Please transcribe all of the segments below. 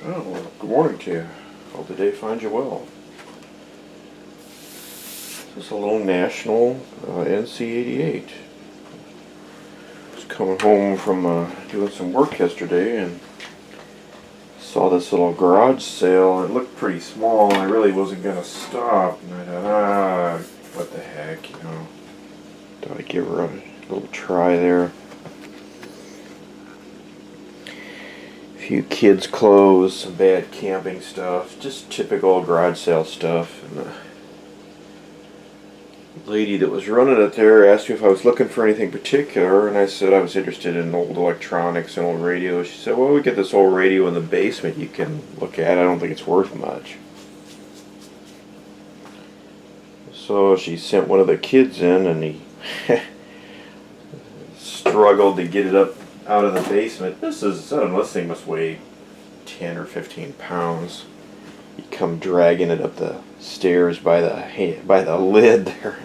Oh, well, good morning to you. Hope the day finds you well. This is a little national NC-88. I was coming home from doing some work yesterday and saw this little garage sale. It looked pretty small and I really wasn't going to stop. And I thought, what the heck, you know. Thought I'd give her a little try there. Few kids' clothes, some bad camping stuff, just typical garage sale stuff. And the lady that was running it there asked me if I was looking for anything particular, and I said I was interested in old electronics and old radios. She said, well, we get this old radio in the basement you can look at. I don't think it's worth much. So she sent one of the kids in, and he struggled to get it up out of the basement. This thing must weigh 10 or 15 pounds. You come dragging it up the stairs by the lid there.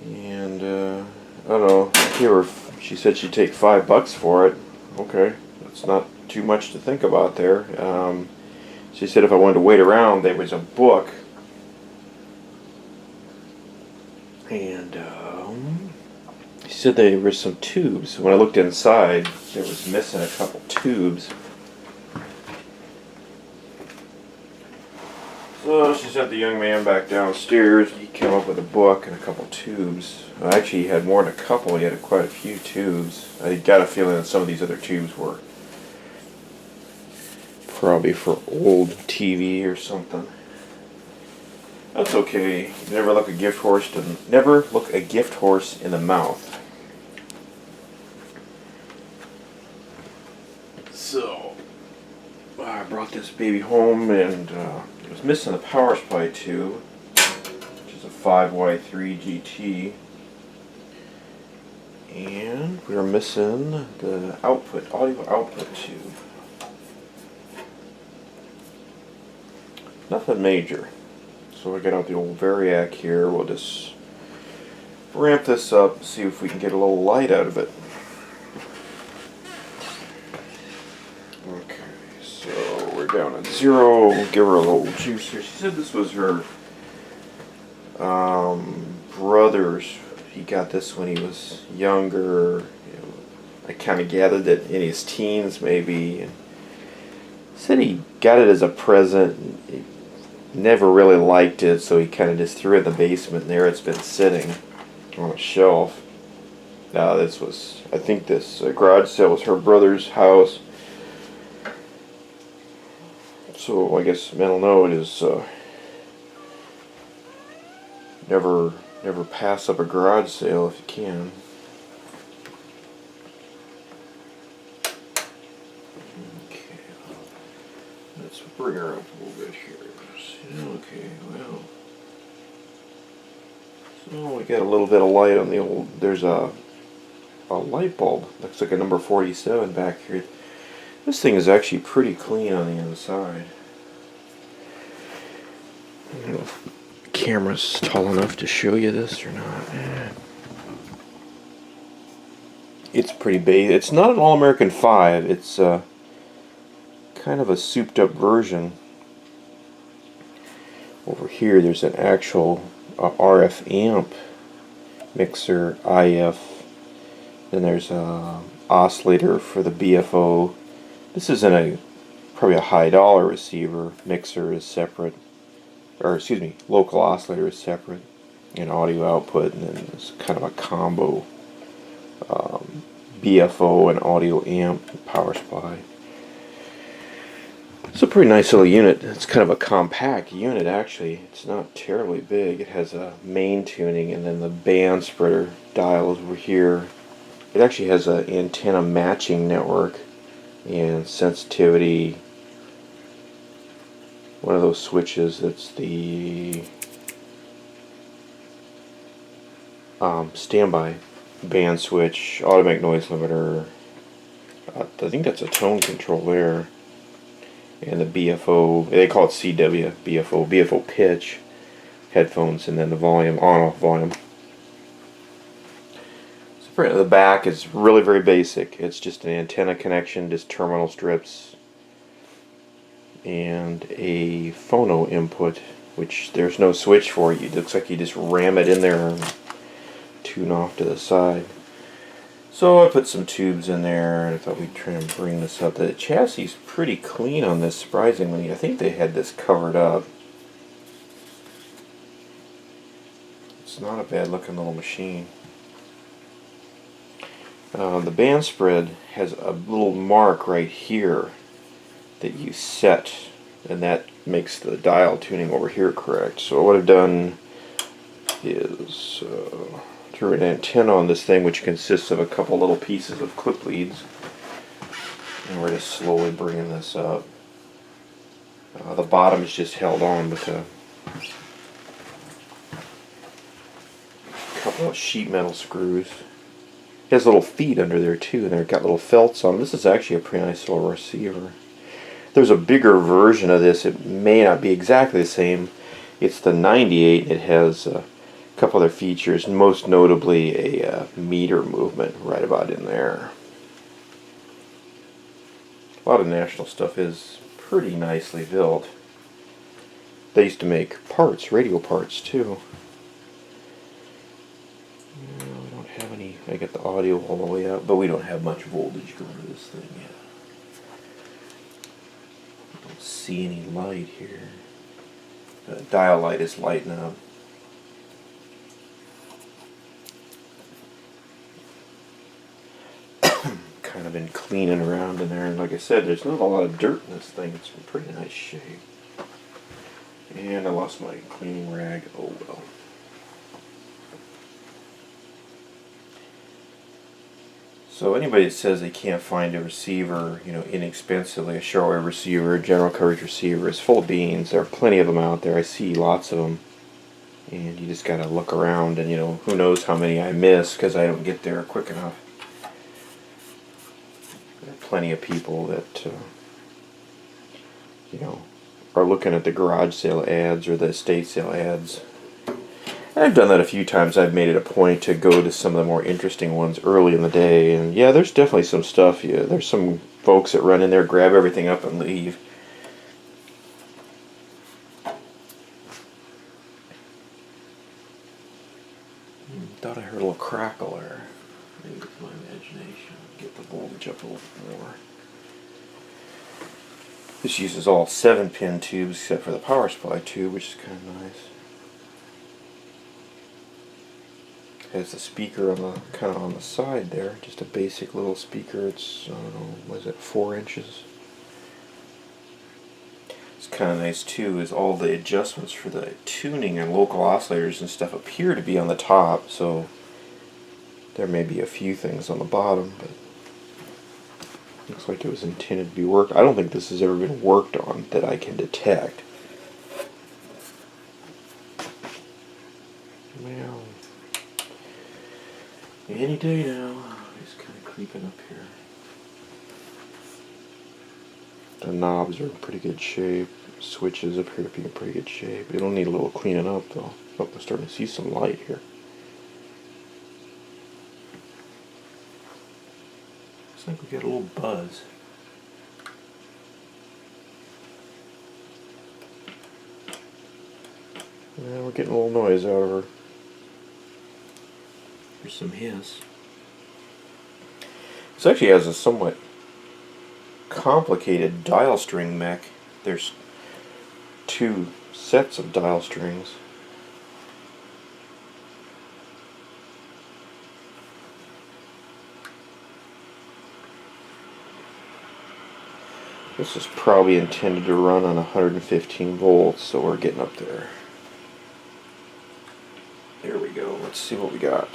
And I don't know. She said she'd take $5 for it. Okay, that's not too much to think about there. She said if I wanted to wait around, there was a book. And she said there were some tubes. When I looked inside, there was missing a couple tubes. So she sent the young man back downstairs. He came up with a book and a couple tubes. Actually, he had more than a couple. He had quite a few tubes. I got a feeling that some of these other tubes were probably for old TV or something. That's okay. Never look a gift horse in the mouth. So I brought this baby home, and it was missing the power supply tube, which is a 5Y3 GT, and we were missing the audio output tube. Nothing major. So I got out the old Variac here. We'll just ramp this up and see if we can get a little light out of it. Okay, so we're down at 0. We'll give her a little juice here. She said this was her brother's. He got this when he was younger. I kind of gathered that in his teens maybe. And said he got it as a present. Never really liked it, so he kind of just threw it in the basement, and there it's been sitting on a shelf. Now I think this garage sale was her brother's house. So I guess mental note is never pass up a garage sale if you can. Okay, let's bring her up a little bit here. Okay, well, so we got a little bit of light on the old. There's a light bulb. Looks like a number 47 back here. This thing is actually pretty clean on the inside. I don't know if the camera's tall enough to show you this or not. It's pretty basic. It's not an All-American 5. It's kind of a souped-up version. Over here there's an actual RF amp mixer, IF. Then there's a oscillator for the BFO. This isn't probably a high dollar receiver. Mixer is separate, or excuse me, local oscillator is separate, and audio output, and then there's kind of a combo BFO and audio amp and power supply. It's a pretty nice little unit. It's kind of a compact unit actually. It's not terribly big. It has a main tuning and then the band spreader dial is over here. It actually has an antenna matching network and sensitivity. One of those switches that's the standby band switch, automatic noise limiter. I think that's a tone control there. And the BFO, they call it CW, BFO pitch, headphones, and then the volume, on-off volume. The back is really very basic. It's just an antenna connection, just terminal strips, and a phono input, which there's no switch for. It looks like you just ram it in there and tune off to the side. So I put some tubes in there, and I thought we'd try and bring this up. The chassis is pretty clean on this, surprisingly. I think they had this covered up. It's not a bad looking little machine. The band spread has a little mark right here that you set, and that makes the dial tuning over here correct. So what I've done is drew an antenna on this thing, which consists of a couple little pieces of clip leads, and we're just slowly bringing this up. The bottom is just held on with a couple of sheet metal screws. It has little feet under there too, and they've got little felts on them. This is actually a pretty nice little receiver. There's a bigger version of this. It may not be exactly the same. It's the 98. It has a couple other features, most notably a meter movement right about in there. A lot of National stuff is pretty nicely built. They used to make parts, radio parts too. We don't have any. I get the audio all the way up, but we don't have much voltage going to this thing yet. I don't see any light here. The dial light is lighting up. Kind of been cleaning around in there, and like I said, there's not a lot of dirt in this thing. It's in pretty nice shape. And I lost my cleaning rag. Oh well. So anybody that says they can't find a receiver, inexpensively, a shortwave receiver, a general coverage receiver, is full of beans. There are plenty of them out there. I see lots of them. And you just gotta look around, and who knows how many I miss because I don't get there quick enough. There are plenty of people that, are looking at the garage sale ads or the estate sale ads. And I've done that a few times. I've made it a point to go to some of the more interesting ones early in the day, and yeah, there's definitely some stuff. Yeah, there's some folks that run in there, grab everything up, and leave. Thought I heard a little crackle there. Maybe it's my imagination. Get the voltage up a little more. This uses all 7-pin tubes except for the power supply tube, which is kind of nice. Has the speaker on the kind of on the side there, just a basic little speaker. It's, I don't know, what is it, 4 inches? It's kind of nice too, is all the adjustments for the tuning and local oscillators and stuff appear to be on the top, so there may be a few things on the bottom, but looks like it was intended to be worked. I don't think this has ever been worked on that I can detect. Well, any day now. It's kind of creeping up here. The knobs are in pretty good shape. Switches appear to be in pretty good shape. It'll need a little cleaning up though. Oh, I'm starting to see some light here. Looks like we got a little buzz. Yeah, we're getting a little noise out of her. There's some hiss. This actually has a somewhat complicated dial string mech. There's 2 sets of dial strings. This is probably intended to run on 115 volts, so we're getting up there. There we go. Let's see what we got.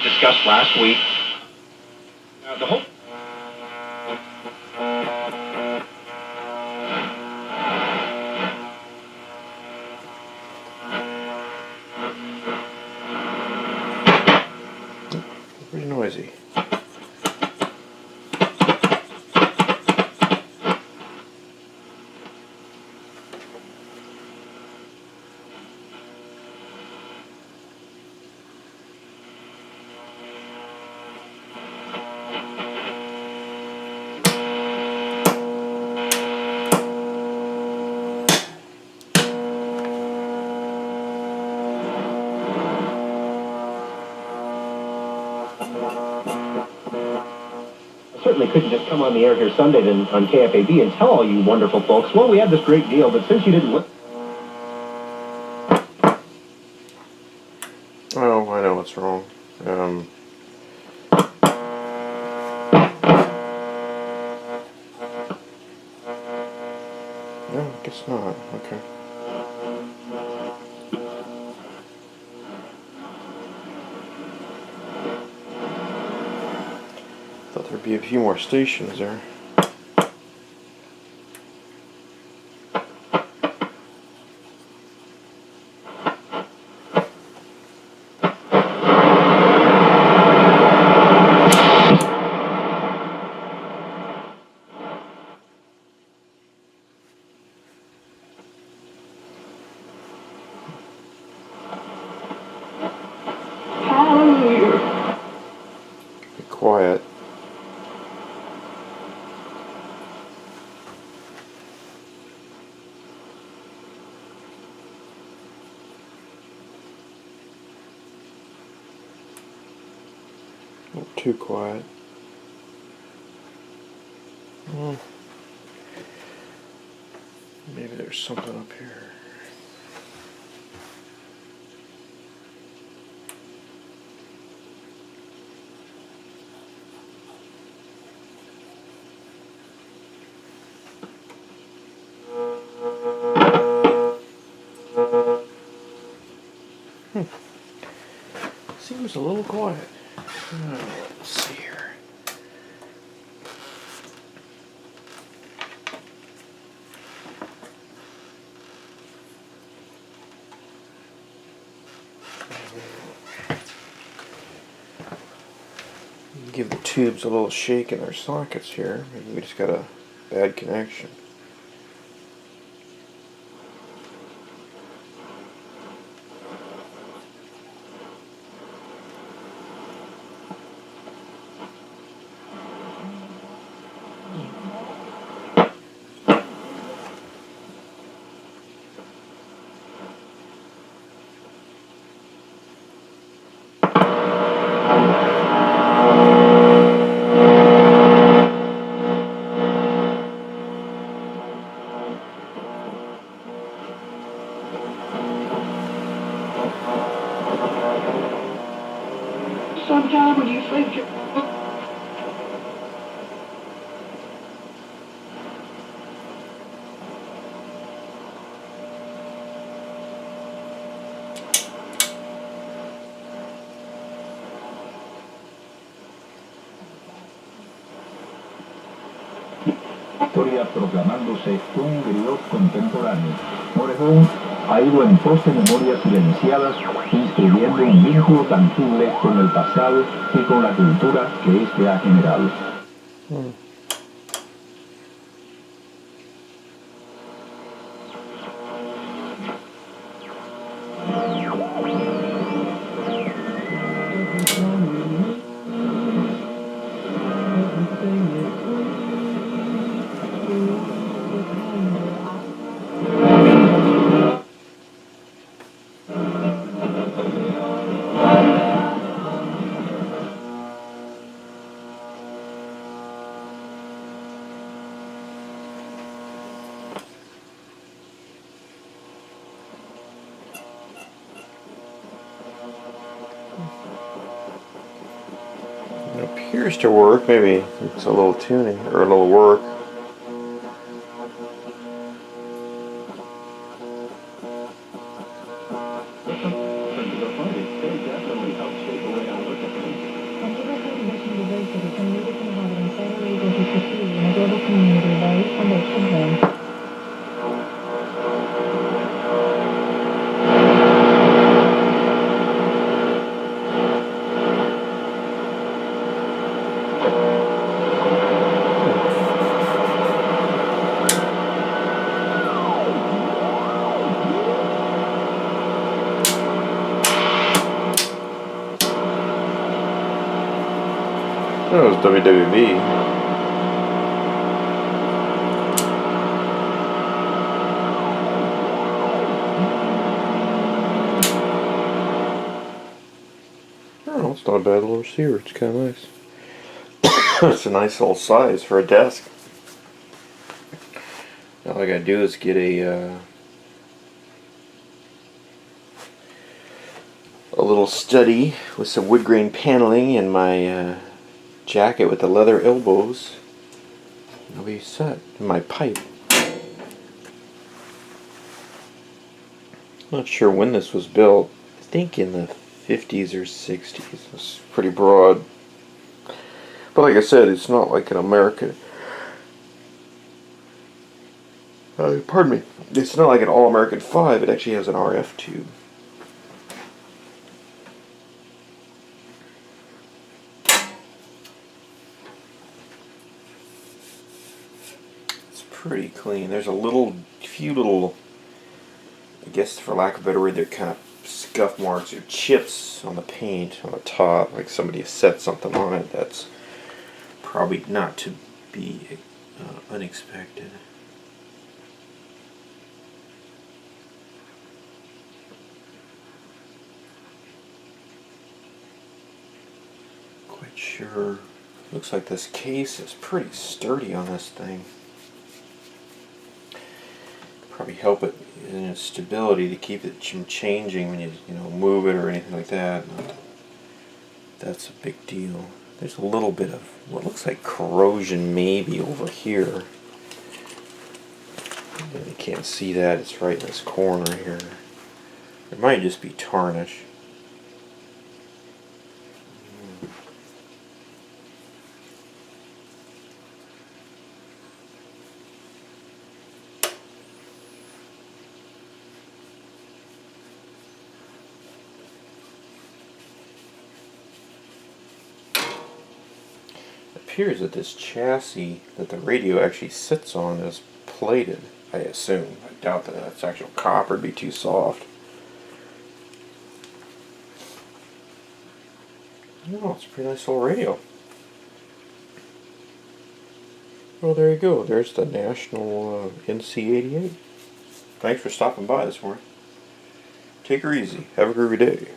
Discussed last week. The whole Pretty noisy. Certainly couldn't just come on the air here Sunday on KFAB and tell all you wonderful folks, well, we have this great deal, but since you didn't listen... Oh, I know what's wrong. No, I guess not. Okay. Thought there'd be a few more stations there. Be quiet. Not too quiet. Maybe there's something up here. Seems a little quiet. Let's see here. Give the tubes a little shake in their sockets here. Maybe we just got a bad connection. Sometime when you think you... Historia proclamándose un griot contemporáneo. Morejón ha ido en pos de memorias silenciadas, inscribiendo un vínculo tangible con el pasado y con la cultura que éste ha generado. It appears to work. Maybe it's a little tuning or a little work. That was WWV. Oh, it's not a bad little receiver. It's kind of nice. It's a nice little size for a desk. All I gotta do is get a little study with some wood grain paneling and my jacket with the leather elbows. I'll be set. And my pipe. Not sure when this was built. I think in the 50s or 60s. It's pretty broad. But like I said, it's not like an American. Pardon me. It's not like an All-American 5. It actually has an RF tube. It's pretty clean. There's a few little, I guess for lack of a better word, they're kind of scuff marks or chips on the paint on the top, like somebody has set something on it. That's probably not to be unexpected. Quite sure. Looks like this case is pretty sturdy on this thing. Probably help it in its stability to keep it from changing when you move it or anything like that. That's a big deal. There's a little bit of what looks like corrosion maybe over here. You can't see that. It's right in this corner here. It might just be tarnish. It appears that this chassis that the radio actually sits on is plated, I assume. I doubt that it's actual copper, would be too soft. Oh, it's a pretty nice little radio. Well, there you go. There's the National NC-88. Thanks for stopping by this morning. Take her easy. Have a groovy day.